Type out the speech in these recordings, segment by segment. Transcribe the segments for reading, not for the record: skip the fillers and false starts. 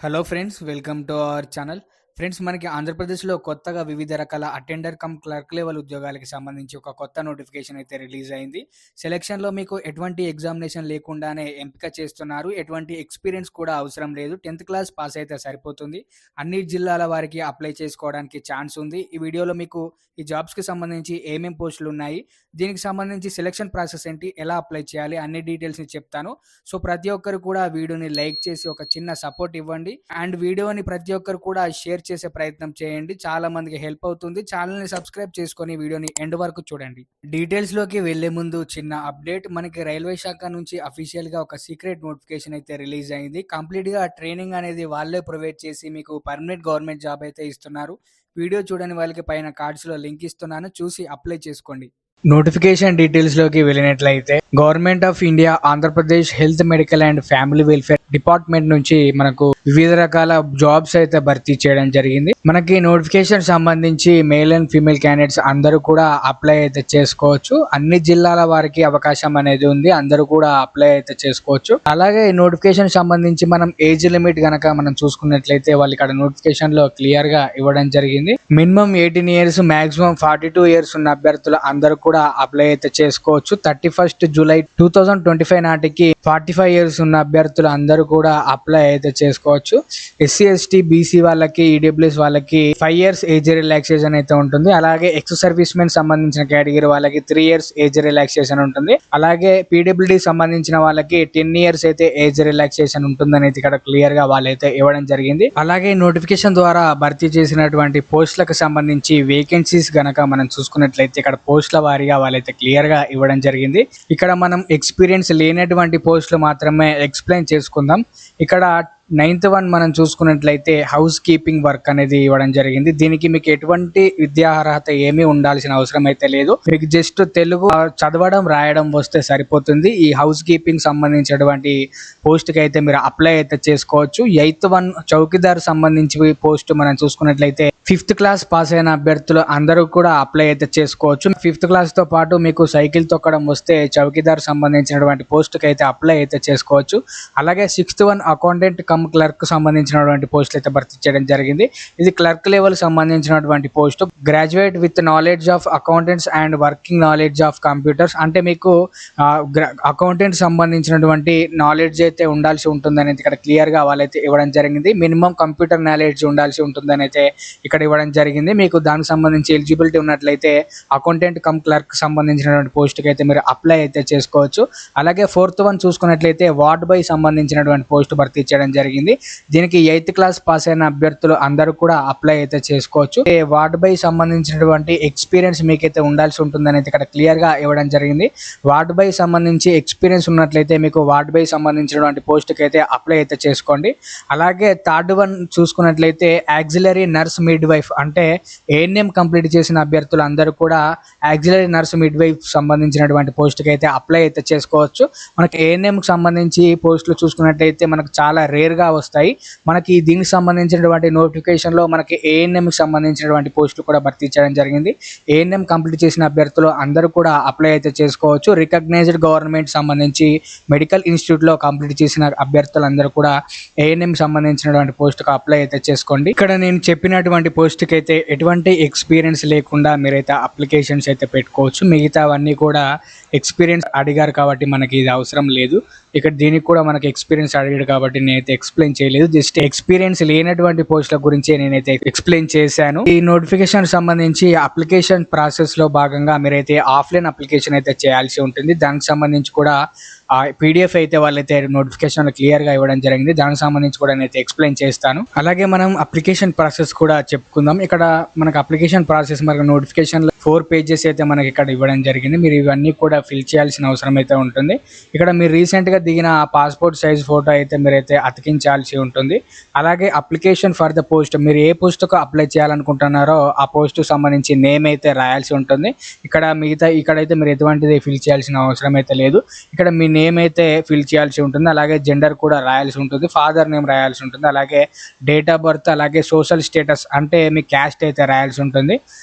Hello friends, welcome to our channel. Friends, మనకి ఆంధ్రప్రదేశ్లో కొత్తగా వివిధ రకాల అటెండర్ కమ్ క్లర్క్ లెవెల్ ఉద్యోగాలకి సంబంధించి ఒక కొత్త నోటిఫికేషన్ అయితే రిలీజ్ అయింది. సెలక్షన్లో మీకు ఎటువంటి ఎగ్జామినేషన్ లేకుండానే ఎంపిక చేస్తున్నారు. ఎటువంటి ఎక్స్పీరియన్స్ కూడా అవసరం లేదు. 10th క్లాస్ పాస్ అయితే సరిపోతుంది. అన్ని జిల్లాల వారికి అప్లై చేసుకోవడానికి ఛాన్స్ ఉంది. ఈ వీడియోలో మీకు ఈ జాబ్స్కి సంబంధించి ఏమేం పోస్టులు ఉన్నాయి, దీనికి సంబంధించి సెలక్షన్ ప్రాసెస్ ఏంటి, ఎలా అప్లై చేయాలి, అన్ని డీటెయిల్స్ని చెప్తాను. సో ప్రతి ఒక్కరు కూడా వీడియోని లైక్ చేసి ఒక చిన్న సపోర్ట్ ఇవ్వండి. అండ్ వీడియోని ప్రతి ఒక్కరు కూడా షేర్ చేసే ప్రయత్నం చేయండి. చాలా మందికి హెల్ప్ అవుతుంది. ఛానల్ ని సబ్స్క్రైబ్ చేసుకొని వీడియోని ఎండ్ వరకు చూడండి. డీటెయిల్స్ లోకి వెళ్లే ముందు చిన్న అప్డేట్. మనకి రైల్వే శాఖ నుంచి అఫీషియల్ గా ఒక సీక్రెట్ నోటిఫికేషన్ అయితే రిలీజ్ అయింది. కంప్లీట్ గా ట్రైనింగ్ అనేది వాళ్ళే ప్రొవైడ్ చేసి మీకు పర్మనెంట్ గవర్నమెంట్ జాబ్ అయితే ఇస్తున్నారు. వీడియో చూడని వాళ్ళకి పైన కార్డ్స్ లో లింక్ ఇస్తున్నాను, చూసి అప్లై చేసుకోండి. నోటిఫికేషన్ డీటెయిల్స్ లోకి వెళ్ళినట్లయితే government of India Andhra Pradesh health medical and family welfare department నుంచి మనకు వివిధ రకాల జాబ్స్ అయితే భర్తీ చేయడం జరిగింది. మనకి నోటిఫికేషన్ సంబంధించి మేల్ అండ్ ఫీమేల్ క్యాండిడేట్స్ అందరూ కూడా అప్లై అయితే చేసుకోవచ్చు. అన్ని జిల్లాల వారికి అవకాశం అనేది ఉంది. అందరూ కూడా అప్లై అయితే చేసుకోవచ్చు. అలాగే ఈ నోటిఫికేషన్ సంబంధించి మనం ఏజ్ లిమిట్ గనక మనం చూసుకున్నట్లయితే వాళ్ళు ఇక్కడ నోటిఫికేషన్ లో క్లియర్ గా ఇవ్వడం జరిగింది. మినిమం 18 years, మాక్సిమం 42 years ఉన్న అభ్యర్థులు అందరూ కూడా అప్లై అయితే చేసుకోవచ్చు. 31st July 2025 నాటికి 45 years ఉన్న అభ్యర్థులు అందరూ కూడా అప్లై అయితే చేసుకోవచ్చు. ఎస్సీ ఎస్టీ బీసీ వాళ్ళకి, ఈడబ్ల్యూఎస్ వాళ్ళకి 5 years ఏజ్ రిలాక్సేషన్ అయితే ఉంటుంది. అలాగే ఎక్స్ సర్వీస్ మెన్ సంబంధించిన కేటగిరీ వాళ్ళకి 3 years ఏజ్ రిలాక్సేషన్ ఉంటుంది. అలాగే పీడబ్ల్యూడి సంబంధించిన వాళ్ళకి 10 years అయితే ఏజ్ రిలాక్సేషన్ ఉంటుంది అనేది ఇక్కడ క్లియర్ గా వాళ్ళైతే ఇవ్వడం జరిగింది. అలాగే నోటిఫికేషన్ ద్వారా భర్తీ చేసినటువంటి పోస్టులకు సంబంధించి వేకెన్సీస్ గనక మనం చూసుకున్నట్లయితే ఇక్కడ పోస్టుల వారీగా వాళ్ళైతే క్లియర్ గా ఇవ్వడం జరిగింది. ఇక్కడ మనం ఎక్స్పీరియన్స్ లేనటువంటి పోస్టులు మాత్రమే ఎక్స్ప్లెయిన్ చేసుకుందాం. ఇక్కడ 9th one మనం చూసుకున్నట్లయితే హౌస్ కీపింగ్ వర్క్ అనేది ఇవ్వడం జరిగింది. దీనికి మీకు ఎటువంటి విద్యా అర్హత ఏమీ ఉండాల్సిన అవసరం అయితే లేదు. మీకు జస్ట్ తెలుగు చదవడం రాయడం వస్తే సరిపోతుంది. ఈ హౌస్ కీపింగ్ సంబంధించినటువంటి పోస్ట్ కి అయితే మీరు అప్లై అయితే చేసుకోవచ్చు. 8th one చౌకీదార్ సంబంధించి పోస్ట్ మనం చూసుకున్నట్లయితే 5th class పాస్ అయిన అభ్యర్థులు అందరూ కూడా అప్లై అయితే చేసుకోవచ్చు. 5th class తో పాటు మీకు సైకిల్ తొక్కడం వస్తే చౌకీదార్ సంబంధించినటువంటి పోస్ట్ కి అయితే అప్లై అయితే చేసుకోవచ్చు. అలాగే 6th one accountant come clerk సంబంధించినటువంటి పోస్టులు అయితే భర్తీ చేయడం జరిగింది. ఇది క్లర్క్ లెవెల్ సంబంధించినటువంటి post. Graduate with knowledge of accountants and working knowledge of computers, అంటే మీకు అకౌంటెంట్ సంబంధించినటువంటి నాలెడ్జ్ అయితే ఉండాల్సి ఉంటుందని ఇక్కడ క్లియర్ గా వాళ్ళైతే ఇవ్వడం జరిగింది. మినిమం కంప్యూటర్ నాలెడ్జ్ ఉండాల్సి ఉంటుందని అయితే ఇక్కడ ఇవ్వడం జరిగింది. మీకు దానికి సంబంధించి ఎలిజిబిలిటీ ఉన్నట్లయితే అకౌంటెంట్ కమ్ క్లర్క్ సంబంధించినటువంటి పోస్ట్ కి అయితే మీరు అప్లై అయితే చేసుకోవచ్చు. అలాగే 4th one చూసుకున్నట్లయితే వార్డ్ బై సంబంధించినటువంటి పోస్ట్ భర్తీ చేయడం జరిగింది. దీనికి 8th class పాస్ అయిన అభ్యర్థులు అందరూ కూడా అప్లై అయితే చేసుకోవచ్చు. వార్డ్ బై సంబంధించినటువంటి ఎక్స్పీరియన్స్ మీకైతే ఉండాల్సి ఉంటుందని ఇక్కడ క్లియర్ గా ఇవ్వడం జరిగింది. వార్డ్ బై సంబంధించి ఎక్స్పీరియన్స్ ఉన్నట్లయితే మీకు వార్డ్ బై సంబంధించినటువంటి పోస్ట్ కి అయితే అప్లై అయితే చేసుకోండి. అలాగే 3rd one చూసుకున్నట్లయితే యాక్సిలరీ నర్స్ మిడ్ వైఫ్, అంటే ఏఎన్ఎం కంప్లీట్ చేసిన అభ్యర్థులు అందరూ కూడా యాక్సిలరీ నర్స్ మిడ్ వైఫ్ సంబంధించినటువంటి పోస్ట్ కి అయితే అప్లై అయితే చేసుకోవచ్చు. మనకి ఏఎన్ఎం కి సంబంధించి పోస్టులు చూసుకున్నట్లయితే మనకు చాలా రేర్ గా వస్తాయి. మనకి దీనికి సంబంధించినటువంటి నోటిఫికేషన్ లో మనకి ఏఎన్ఎం కి సంబంధించినటువంటి పోస్టులు కూడా భర్తీ చేయడం జరిగింది. ఏఎన్ఎం కంప్లీట్ చేసిన అభ్యర్థులు అందరూ కూడా అప్లై అయితే చేసుకోవచ్చు. రికగ్నైజ్డ్ గవర్నమెంట్ సంబంధించి మెడికల్ ఇన్స్టిట్యూట్ లో కంప్లీట్ చేసిన అభ్యర్థులు అందరూ కూడా ఏఎన్ఎం సంబంధించినటువంటి పోస్టుకు అప్లై అయితే చేసుకోండి. ఇక్కడ నేను చెప్పినటువంటి పోస్ట్ కి అయితే ఎటువంటి ఎక్స్పీరియన్స్ లేకుండా మీరైతే అప్లికేషన్స్ అయితే పెట్టుకోవచ్చు. మిగతావన్నీ కూడా ఎక్స్పీరియన్స్ అడిగారు కాబట్టి మనకి ఇది అవసరం లేదు. ఇక్కడ దీనికి కూడా మనకి ఎక్స్పీరియన్స్ అడిగాడు కాబట్టి నేనైతే ఎక్స్ప్లెయిన్ చేయలేదు. జస్ట్ ఎక్స్పీరియన్స్ లేనటువంటి పోస్టుల గురించి నేనైతే ఎక్స్ప్లెయిన్ చేశాను. ఈ నోటిఫికేషన్ సంబంధించి అప్లికేషన్ ప్రాసెస్ లో భాగంగా మీరైతే ఆఫ్లైన్ అప్లికేషన్ అయితే చేయాల్సి ఉంటుంది. దానికి సంబంధించి కూడా పీడిఎఫ్ అయితే వాళ్ళైతే నోటిఫికేషన్ క్లియర్ గా ఇవ్వడం జరిగింది. దానికి సంబంధించి కూడా నేనైతే ఎక్స్ప్లెయిన్ చేస్తాను. అలాగే మనం అప్లికేషన్ ప్రాసెస్ కూడా చెప్పుకుందాం. ఇక్కడ మనకు అప్లికేషన్ ప్రాసెస్ మనకు నోటిఫికేషన్ 4 pages అయితే మనకి ఇక్కడ ఇవ్వడం జరిగింది. మీరు ఇవన్నీ కూడా ఫిల్ చేయాల్సిన అవసరం అయితే ఉంటుంది. ఇక్కడ మీరు రీసెంట్ గా దిగిన పాస్పోర్ట్ సైజ్ ఫోటో అయితే మీరైతే అతికించాల్సి ఉంటుంది. అలాగే అప్లికేషన్ ఫర్ ద పోస్ట్, మీరు ఏ పోస్ట్ కు అప్లై చేయాలనుకుంటున్నారో ఆ పోస్ట్ సంబంధించి నేమ్ అయితే రాయాల్సి ఉంటుంది. ఇక్కడైతే మీరు ఎటువంటిది ఫిల్ చేయాల్సిన అవసరం అయితే లేదు. ఇక్కడ మీ నేమ్ అయితే ఫిల్ చేయాల్సి ఉంటుంది. అలాగే జెండర్ కూడా రాయాల్సి ఉంటుంది. ఫాదర్ నేమ్ రాయాల్సి ఉంటుంది. అలాగే డేట్ ఆఫ్ బర్త్, అలాగే సోషల్ స్టేటస్, అంటే మీ క్యాస్ట్ అయితే రాయాల్సి ఉంటుంది.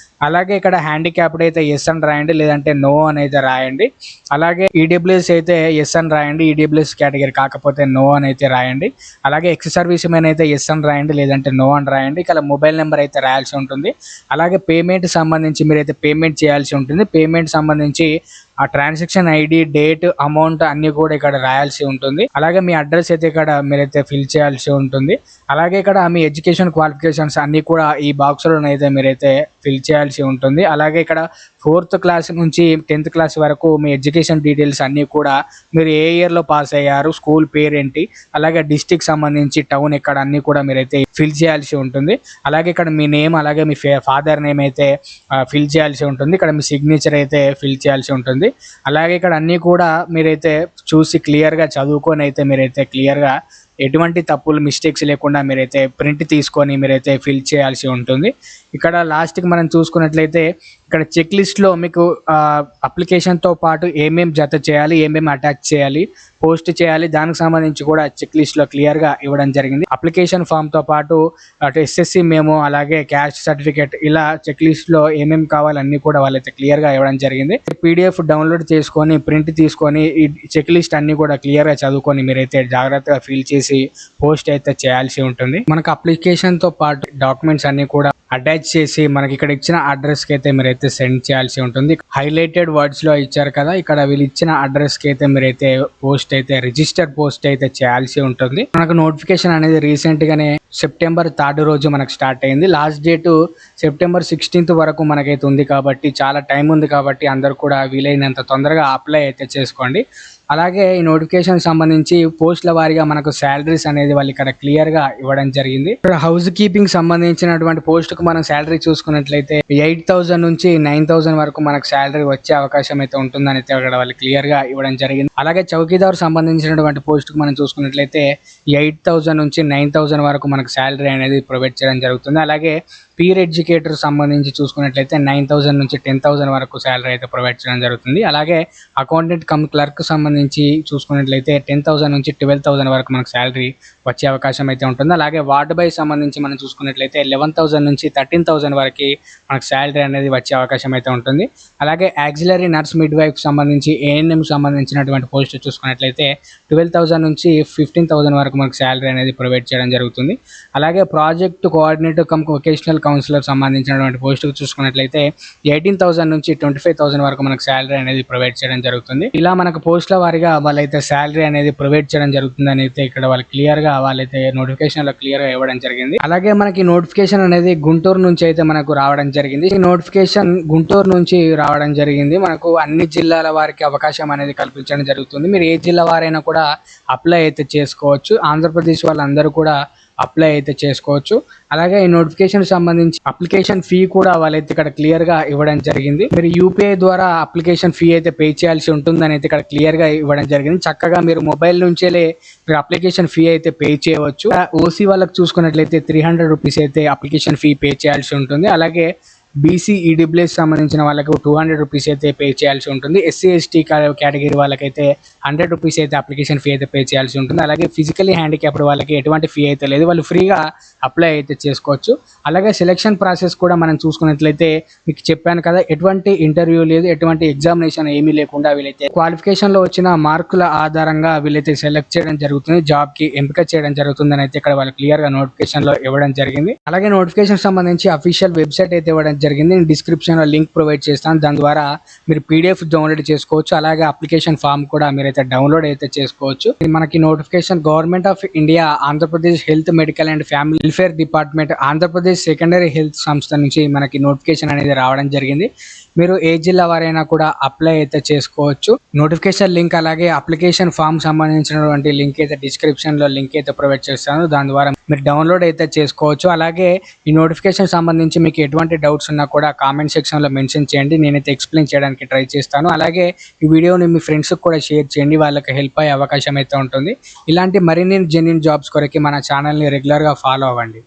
అలాగే ఇక్కడ హ్యాండిక్యాప్డ్ అయితే ఎస్ అని రాయండి, లేదంటే నో అని అయితే రాయండి. అలాగే ఈడబ్ల్యూఎస్ అయితే ఎస్ అని రాయండి, ఈడబ్ల్యూఎస్ కేటగిరీ కాకపోతే నో అని అయితే రాయండి. అలాగే ఎక్స్ సర్వీస్ మెన్ అయితే ఎస్ అని రాయండి, లేదంటే నో అని రాయండి. ఇక్కడ మొబైల్ నెంబర్ అయితే రాయాల్సి ఉంటుంది. అలాగే పేమెంట్ సంబంధించి మీరైతే పేమెంట్ చేయాల్సి ఉంటుంది. పేమెంట్ సంబంధించి ఆ ట్రాన్సాక్షన్ ఐడి, డేట్, అమౌంట్ అన్ని కూడా ఇక్కడ రాయాల్సి ఉంటుంది. అలాగే మీ అడ్రస్ అయితే ఇక్కడ మీరైతే ఫిల్ చేయాల్సి ఉంటుంది. అలాగే ఇక్కడ మీ ఎడ్యుకేషన్ క్వాలిఫికేషన్స్ అన్ని కూడా ఈ బాక్స్లోనైతే మీరైతే ఫిల్ చేయాల్సి ఉంటుంది. అలాగే ఇక్కడ 4th క్లాస్ నుంచి 10th క్లాస్ వరకు మీ ఎడ్యుకేషన్ డీటెయిల్స్ అన్నీ కూడా మీరు ఏ ఇయర్లో పాస్ అయ్యారు, స్కూల్ పేరు ఏంటి, అలాగే డిస్టిక్ సంబంధించి టౌన్ ఎక్కడ అన్నీ కూడా మీరైతే ఫిల్ చేయాల్సి ఉంటుంది. అలాగే ఇక్కడ మీ నేమ్, అలాగే మీ ఫాదర్ నేమ్ అయితే ఫిల్ చేయాల్సి ఉంటుంది. ఇక్కడ మీ సిగ్నేచర్ అయితే ఫిల్ చేయాల్సి ఉంటుంది. అలాగే ఇక్కడ అన్నీ కూడా మీరైతే చూసి క్లియర్గా చదువుకొని అయితే మీరైతే క్లియర్గా ఎటువంటి తప్పులు, మిస్టేక్స్ లేకుండా మీరైతే ప్రింట్ తీసుకొని మీరైతే ఫిల్ చేయాల్సి ఉంటుంది. ఇక్కడ లాస్ట్కి మనం చూసుకున్నట్లయితే ఇక్కడ చెక్ లిస్ట్లో మీకు అప్లికేషన్తో పాటు ఏమేమి జత చేయాలి, ఏమేమి అటాచ్ చేయాలి, పోస్ట్ చేయాలి, దానికి సంబంధించి కూడా చెక్ లిస్ట్లో క్లియర్గా ఇవ్వడం జరిగింది. అప్లికేషన్ ఫామ్తో పాటు అటు ఎస్ఎస్సి మేము, అలాగే క్యాస్ట్ సర్టిఫికేట్, ఇలా చెక్ లిస్ట్లో ఏమేమి కావాలన్నీ కూడా వాళ్ళైతే క్లియర్గా ఇవ్వడం జరిగింది. పీడిఎఫ్ డౌన్లోడ్ చేసుకొని ప్రింట్ తీసుకొని ఈ చెక్ లిస్ట్ అన్ని కూడా క్లియర్గా చదువుకొని మీరైతే జాగ్రత్తగా ఫిల్ చేసి పోస్ట్ అయితే చేయాల్సి ఉంటుంది. మనకు అప్లికేషన్తో పాటు డాక్యుమెంట్స్ అన్ని కూడా అటాచ్ చేసి మనకి ఇక్కడ ఇచ్చిన అడ్రస్కి అయితే మీరైతే సెండ్ చేయాల్సి ఉంటుంది. హైలైటెడ్ వర్డ్స్లో ఇచ్చారు కదా, ఇక్కడ వీళ్ళు ఇచ్చిన అడ్రస్కి అయితే మీరైతే పోస్ట్ అయితే రిజిస్టర్ పోస్ట్ అయితే చేయాల్సి ఉంటుంది. మనకు నోటిఫికేషన్ అనేది రీసెంట్గానే సెప్టెంబర్ 3 రోజు మనకు స్టార్ట్ అయింది. లాస్ట్ డేట్ సెప్టెంబర్ 16th వరకు మనకైతే ఉంది కాబట్టి చాలా టైం ఉంది కాబట్టి అందరూ కూడా వీలైనంత తొందరగా అప్లై అయితే చేసుకోండి. అలాగే ఈ నోటిఫికేషన్ సంబంధించి పోస్టుల వారీగా మనకు శాలరీస్ అనేది వాళ్ళు ఇక్కడ క్లియర్గా ఇవ్వడం జరిగింది. ఇక్కడ హౌస్ కీపింగ్ సంబంధించినటువంటి పోస్టుకు మనం శాలరీ చూసుకున్నట్లయితే 8,000 నుంచి 9,000 వరకు మనకు శాలరీ వచ్చే అవకాశం అయితే ఉంటుందని అయితే ఇక్కడ వాళ్ళు క్లియర్గా ఇవ్వడం జరిగింది. అలాగే చౌకీదారు సంబంధించినటువంటి పోస్టుకు మనం చూసుకున్నట్లయితే 8,000 నుంచి 9,000 వరకు మనకు శాలరీ అనేది ప్రొవైడ్ చేయడం జరుగుతుంది. అలాగే పీర్ ఎడ్యుకేటర్ సంబంధించి చూసుకున్నట్లయితే 9,000 నుంచి 10,000 వరకు శాలరీ అయితే ప్రొవైడ్ చేయడం జరుగుతుంది. అలాగే అకౌంటెంట్ కమ్ క్లర్క్ సంబంధించి చూసుకున్నట్లయితే 10,000 నుంచి 12,000 వరకు మనకు శాలరీ వచ్చే అవకాశం అయితే ఉంటుంది. అలాగే వార్డ్ బై సంబంధించి మనం చూసుకున్నట్లయితే 11,000 నుంచి 13,000 వరకు మనకు శాలరీ అనేది వచ్చే అవకాశం అయితే ఉంటుంది. అలాగే యాక్సిలరీ నర్స్, మిడ్ వైఫ్ సంబంధించి ఏఎన్ఎం సంబంధించినటువంటి పోస్ట్ చూసుకున్నట్లయితే 12,000 నుంచి 15,000 వరకు మనకు శాలరీ అనేది ప్రొవైడ్ చేయడం జరుగుతుంది. అలాగే project coordinator cum vocational counsellor సంబంధించినటువంటి పోస్టుకు చూసుకున్నట్లయితే 18,000 నుంచి 25,000 వరకు మనకు శాలరీ అనేది ప్రొవైడ్ చేయడం జరుగుతుంది. ఇలా మనకు పోస్టుల వారీగా వాళ్ళైతే శాలరీ అనేది ప్రొవైడ్ చేయడం జరుగుతుందని అయితే ఇక్కడ వాళ్ళు క్లియర్గా వాళ్ళైతే నోటిఫికేషన్లో క్లియర్గా ఇవ్వడం జరిగింది. అలాగే మనకి నోటిఫికేషన్ అనేది గుంటూరు నుంచి అయితే మనకు రావడం జరిగింది. ఈ నోటిఫికేషన్ గుంటూరు నుంచి రావడం జరిగింది. మనకు అన్ని జిల్లాల వారికి అవకాశం అనేది కల్పించడం జరుగుతుంది. మీరు ఏ జిల్లా వారైనా కూడా అప్లై అయితే చేసుకోవచ్చు. ఆంధ్రప్రదేశ్ వాళ్ళందరూ కూడా అప్లై అయితే చేసుకోవచ్చు. అలాగే ఈ నోటిఫికేషన్ సంబంధించి అప్లికేషన్ ఫీ కూడా వాళ్ళైతే ఇక్కడ క్లియర్గా ఇవ్వడం జరిగింది. మీరు యూపీఐ ద్వారా అప్లికేషన్ ఫీ అయితే పే చేయాల్సి ఉంటుందని అయితే ఇక్కడ క్లియర్గా ఇవ్వడం జరిగింది. చక్కగా మీరు మొబైల్ నుంచే మీరు అప్లికేషన్ ఫీ అయితే పే చేయవచ్చు. ఓసీ వాళ్ళకి చూసుకున్నట్లయితే 300 రూపీస్ అయితే అప్లికేషన్ ఫీ పే చేయాల్సి ఉంటుంది. అలాగే బీసీ ఈడబ్ల్యూఎస్ సంబంధించిన వాళ్ళకు 200 రూపీస్ అయితే పే చేయాల్సి ఉంటుంది. ఎస్సీ ఎస్టీ కేటగిరీ వాళ్ళకైతే 100 రూపీస్ అయితే అప్లికేషన్ ఫీ అయితే పే చేయాల్సి ఉంటుంది. అలాగే ఫిజికల్లీ హ్యాండిక్యాప్డ్ వాళ్ళకి ఎటువంటి ఫీ అయితే లేదు, వాళ్ళు ఫ్రీగా అప్లై అయితే చేసుకోవచ్చు. అలాగే సెలక్షన్ ప్రాసెస్ కూడా మనం చూసుకున్నట్లయితే మీకు చెప్పాను కదా, ఎటువంటి ఇంటర్వ్యూ లేదు, ఎటువంటి ఎగ్జామినేషన్ ఏమీ లేకుండా వీళ్ళైతే క్వాలిఫికేషన్లో వచ్చిన మార్కుల ఆధారంగా వీళ్ళైతే సెలెక్ట్ చేయడం జరుగుతుంది, జాబ్కి ఎంపిక చేయడం జరుగుతుందని అయితే ఇక్కడ వాళ్ళు క్లియర్గా నోటిఫికేషన్లో ఇవ్వడం జరిగింది. అలాగే నోటిఫికేషన్ సంబంధించి అఫీషియల్ వెబ్సైట్ అయితే ఇవ్వడం జరిగింది. నేను డిస్క్రిప్షన్లో లింక్ ప్రొవైడ్ చేస్తాను. దాని ద్వారా మీరు పీడిఎఫ్ డౌన్లోడ్ చేసుకోవచ్చు. అలాగే అప్లికేషన్ ఫామ్ కూడా మీరైతే డౌన్లోడ్ అయితే చేసుకోవచ్చు. మనకి notification government of India, Andhra Pradesh health, medical and family welfare department, Andhra Pradesh secondary health సంస్థ నుంచి మనకి నోటిఫికేషన్ అనేది రావడం జరిగింది. మీరు ఏ జిల్లా వారైనా కూడా అప్లై అయితే చేసుకోవచ్చు. నోటిఫికేషన్ లింక్ అలాగే అప్లికేషన్ ఫామ్ సంబంధించినటువంటి లింక్ అయితే డిస్క్రిప్షన్లో లింక్ అయితే ప్రొవైడ్ చేస్తాను. దాని ద్వారా మీరు డౌన్లోడ్ అయితే చేసుకోవచ్చు. అలాగే ఈ నోటిఫికేషన్ సంబంధించి మీకు ఎటువంటి డౌట్స్ ఉన్నా కూడా కామెంట్ సెక్షన్లో మెన్షన్ చేయండి, నేనైతే ఎక్స్ప్లెయిన్ చేయడానికి ట్రై చేస్తాను. అలాగే ఈ వీడియోని మీ ఫ్రెండ్స్కి కూడా షేర్ చేయండి, వాళ్ళకి హెల్ప్ అయ్యే అవకాశం అయితే ఉంటుంది. ఇలాంటి మరిన్ని జెన్యూన్ జాబ్స్ కొరకు మన ఛానల్ని రెగ్యులర్గా ఫాలో అవ్వండి.